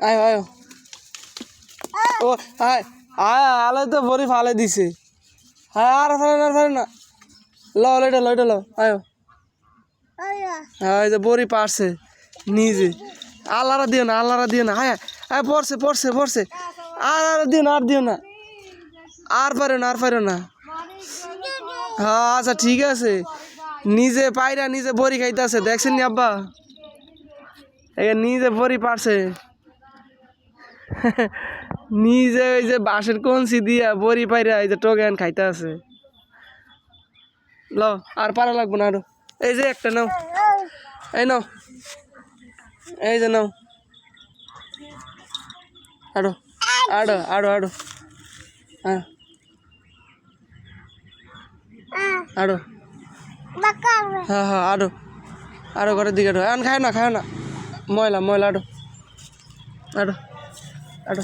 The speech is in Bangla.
আয় আয় ও আয় আয় আলো তো বড়ি ফালে দিছে হ্যাঁ আর ফেলে না লইটা লো আয় হ্যাঁ এই যে বড়ি পারছে নিজে আল্লাহরা দিও না হ্যাঁ হ্যাঁ পড়ছে আর দিও না আর পারো না হ্যাঁ আচ্ছা ঠিক আছে নিজে পায়রা নিজে বড়ি খাইতেছে দেখছেন নি আব্বা নিজে বড়ি পারছে নিজে ওই যে বাঁশের কঞ্চি দিয়া বড়ি পাইরা এই যে টোকেন খাইতে আছে ল আর পারা লাগবো না আরো এই যে একটা নাও এই নাও এই যে নাও আরো হ্যাঁ আরো হ্যাঁ আরো ঘরের দিকে খায় না ময়লা আরো